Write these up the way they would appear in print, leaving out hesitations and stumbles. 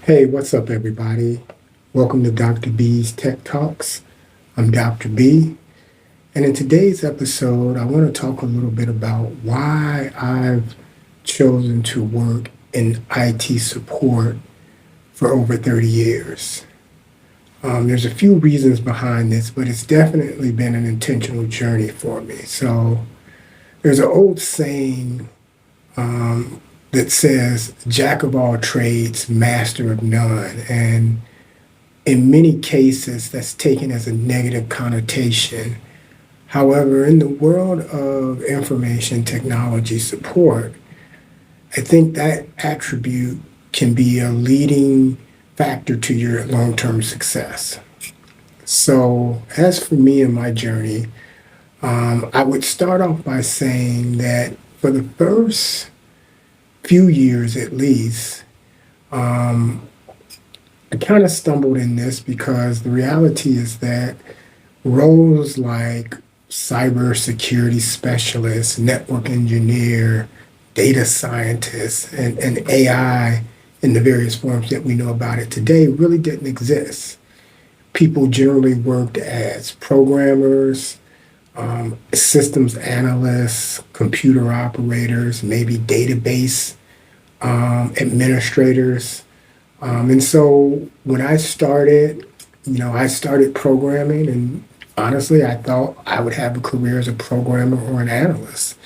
Hey, what's up, everybody? Welcome to Dr. B's Tech Talks. I'm Dr. B, and in today's episode, I want to talk a little bit about why I've chosen to work in IT support for over 30 years. There's a few reasons behind this, but it's definitely been an intentional journey for me. So, there's an old saying that says, Jack of all trades, master of none. And in many cases, that's taken as a negative connotation. However, in the world of information technology support, I think that attribute can be a leading factor to your long term success. So, as for me and my journey, I would start off by saying that for the first few years at least, I kind of stumbled in this because the reality is that roles like cybersecurity specialist, network engineer, data scientist, and AI in the various forms that we know about it today really didn't exist. People generally worked as programmers, systems analysts, computer operators, maybe database administrators. And so when I started programming, and honestly, I thought I would have a career as a programmer or an analyst.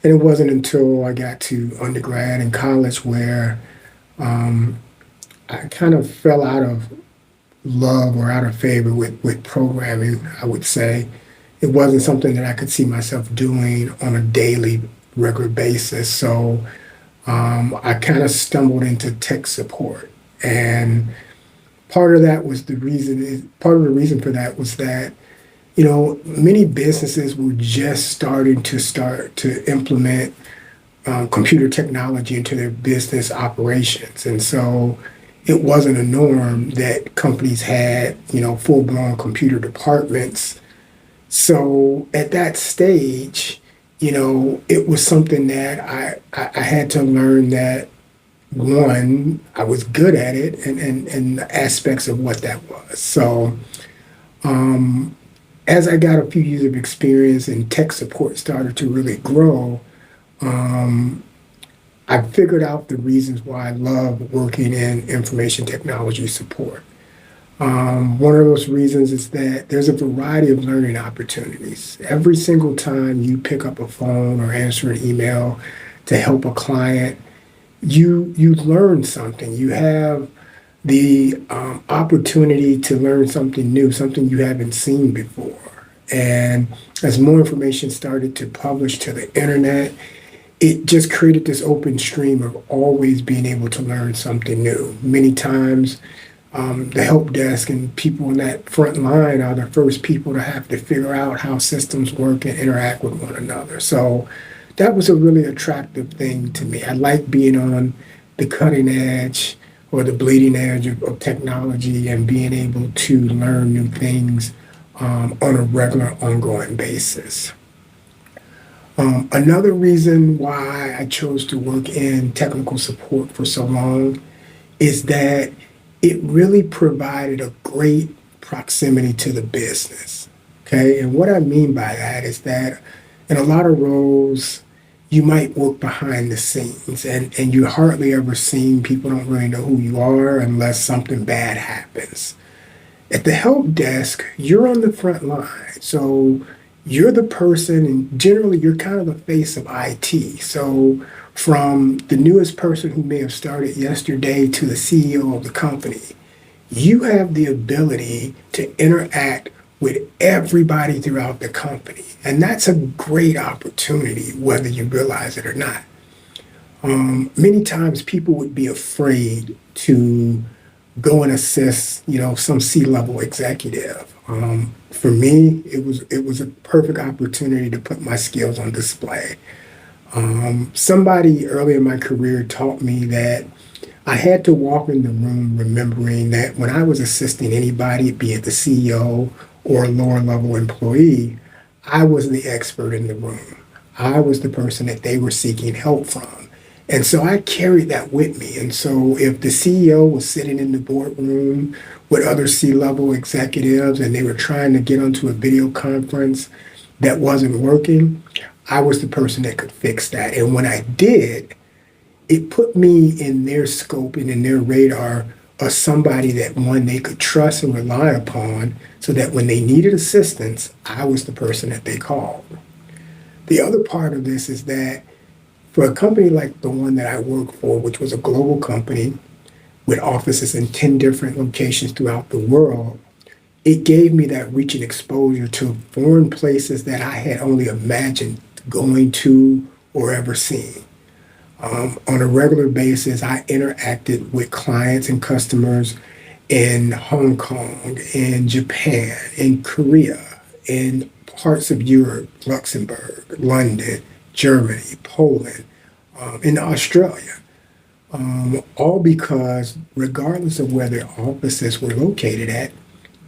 And it wasn't until I got to undergrad and college where I kind of fell out of love or out of favor with programming, I would say. It wasn't something that I could see myself doing on a daily, regular basis. So I kind of stumbled into tech support. And part of the reason for that was that, many businesses were just start to implement computer technology into their business operations. And so it wasn't a norm that companies had, full-blown computer departments. So at that stage, it was something that I had to learn that one, I was good at it and the aspects of what that was. So as I got a few years of experience and tech support started to really grow, I figured out the reasons why I love working in information technology support. One of those reasons is that there's a variety of learning opportunities. Every single time you pick up a phone or answer an email to help a client, you learn something. You have the opportunity to learn something new, something you haven't seen before. And as more information started to publish to the internet, it just created this open stream of always being able to learn something new. Many times, the help desk and people in that front line are the first people to have to figure out how systems work and interact with one another. So that was a really attractive thing to me. I like being on the cutting edge or the bleeding edge of technology and being able to learn new things on a regular, ongoing basis. Another reason why I chose to work in technical support for so long is that it really provided a great proximity to the business. Okay. And what I mean by that is that in a lot of roles, you might work behind the scenes and you hardly ever seen people don't really know who you are unless something bad happens. At the help desk, you're on the front line. So you're the person, and generally you're kind of the face of IT. So from the newest person who may have started yesterday to the CEO of the company, you have the ability to interact with everybody throughout the company. And that's a great opportunity, whether you realize it or not. Many times people would be afraid to go and assist, some C-level executive. For me, it was a perfect opportunity to put my skills on display. Somebody early in my career taught me that I had to walk in the room remembering that when I was assisting anybody, be it the CEO or a lower level employee, I was the expert in the room. I was the person that they were seeking help from. And so I carried that with me. And so if the CEO was sitting in the boardroom with other C-level executives and they were trying to get onto a video conference that wasn't working, I was the person that could fix that. And when I did, it put me in their scope and in their radar as somebody that one they could trust and rely upon so that when they needed assistance, I was the person that they called. The other part of this is that for a company like the one that I work for, which was a global company with offices in 10 different locations throughout the world, it gave me that reach and exposure to foreign places that I had only imagined going to or ever seen. On a regular basis, I interacted with clients and customers in Hong Kong, in Japan, in Korea, in parts of Europe, Luxembourg, London, Germany, Poland, in Australia. All because, regardless of where their offices were located at,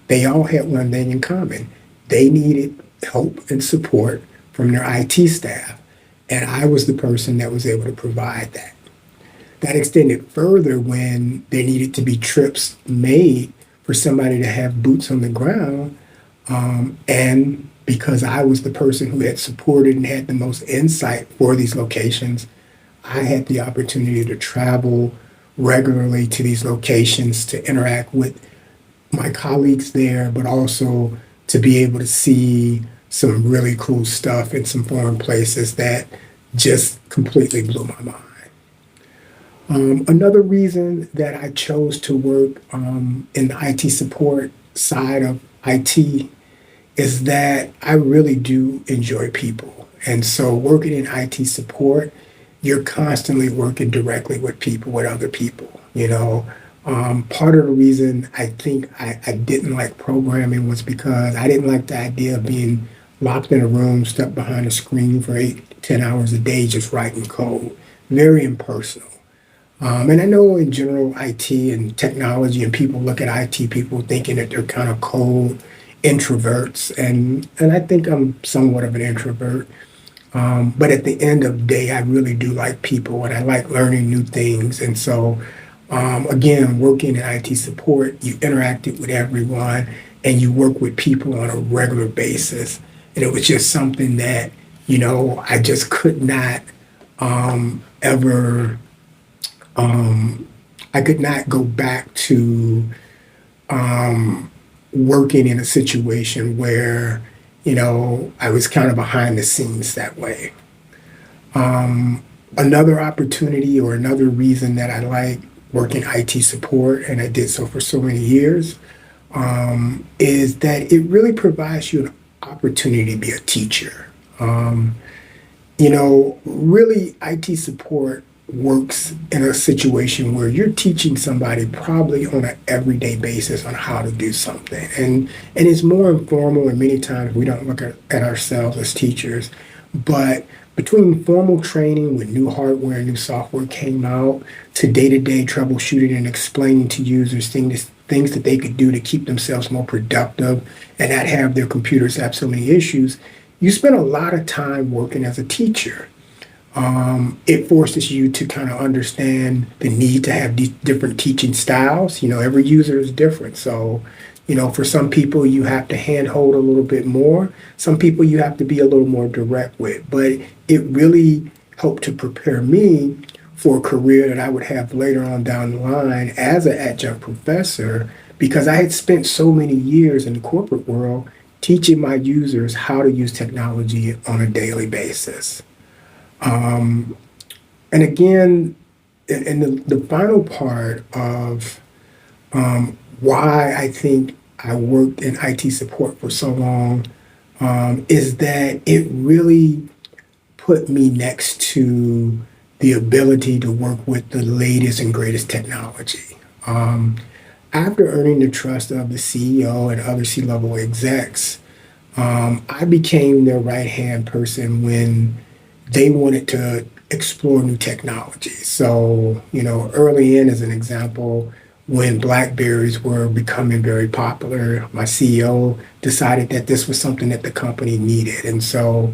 they all had one thing in common. They needed help and support from their IT staff, and I was the person that was able to provide that. That extended further when there needed to be trips made for somebody to have boots on the ground. And because I was the person who had supported and had the most insight for these locations, I had the opportunity to travel regularly to these locations to interact with my colleagues there, but also to be able to see some really cool stuff in some foreign places that just completely blew my mind. Another reason that I chose to work in the IT support side of IT is that I really do enjoy people. And so working in IT support, you're constantly working directly with people, with other people. Part of the reason I think I didn't like programming was because I didn't like the idea of being locked in a room, stuck behind a screen for 8 to 10 hours a day, just writing code. Very impersonal. And I know in general, IT and technology and people look at IT people thinking that they're kind of cold introverts. And I think I'm somewhat of an introvert. But at the end of the day, I really do like people and I like learning new things. And so, again, working in IT support, you interacted with everyone and you work with people on a regular basis. And it was just something that, I just could not ever, I could not go back to working in a situation where, I was kind of behind the scenes that way. Another opportunity or another reason that I like working IT support, and I did so for so many years, is that it really provides you an opportunity to be a teacher. Really, IT support works in a situation where you're teaching somebody probably on an everyday basis on how to do something. And it's more informal, and many times we don't look at ourselves as teachers. But between formal training when new hardware and new software came out to day-to-day troubleshooting and explaining to users things that they could do to keep themselves more productive and not have their computers have so many issues, you spend a lot of time working as a teacher. It forces you to kind of understand the need to have these different teaching styles. Every user is different. So, for some people, you have to handhold a little bit more. Some people you have to be a little more direct with. But it really helped to prepare me for a career that I would have later on down the line as an adjunct professor because I had spent so many years in the corporate world teaching my users how to use technology on a daily basis. And again, and the final part of why I think I worked in IT support for so long is that it really put me next to the ability to work with the latest and greatest technology. After earning the trust of the CEO and other C-level execs, I became their right-hand person when they wanted to explore new technologies. So, early in, as an example, when Blackberries were becoming very popular, my CEO decided that this was something that the company needed. And so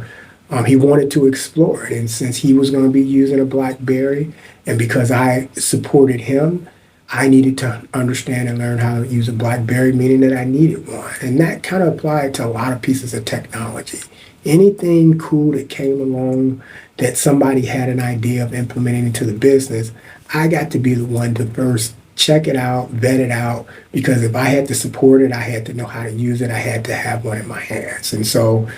He wanted to explore it. And since he was going to be using a BlackBerry, and because I supported him, I needed to understand and learn how to use a BlackBerry, meaning that I needed one. And that kind of applied to a lot of pieces of technology. Anything cool that came along that somebody had an idea of implementing into the business, I got to be the one to first check it out, vet it out, because if I had to support it, I had to know how to use it. I had to have one in my hands. And so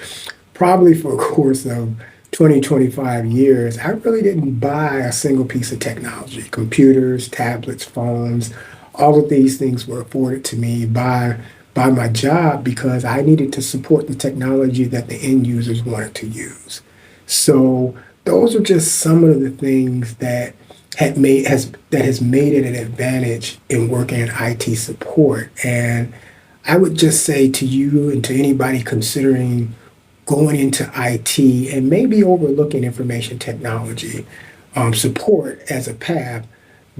probably for a course of 20, 25 years, I really didn't buy a single piece of technology. Computers, tablets, phones, all of these things were afforded to me by my job because I needed to support the technology that the end users wanted to use. So those are just some of the things that has made it an advantage in working in IT support. And I would just say to you and to anybody considering going into IT and maybe overlooking information technology support as a path,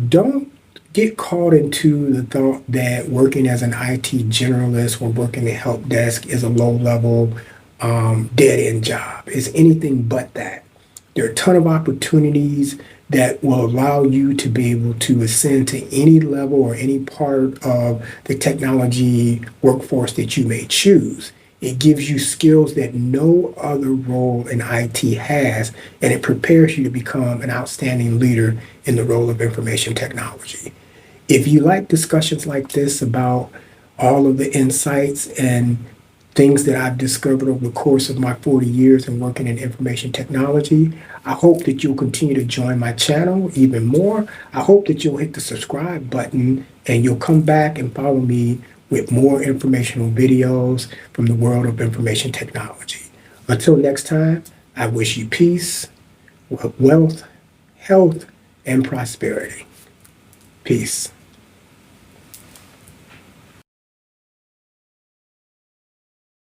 don't get caught into the thought that working as an IT generalist or working the help desk is a low level, dead end job. It's anything but that. There are a ton of opportunities that will allow you to be able to ascend to any level or any part of the technology workforce that you may choose. It gives you skills that no other role in IT has, and it prepares you to become an outstanding leader in the role of information technology. If you like discussions like this about all of the insights and things that I've discovered over the course of my 40 years in working in information technology, I hope that you'll continue to join my channel even more. I hope that you'll hit the subscribe button and you'll come back and follow me with more informational videos from the world of information technology. Until next time, I wish you peace, wealth, health, and prosperity. Peace.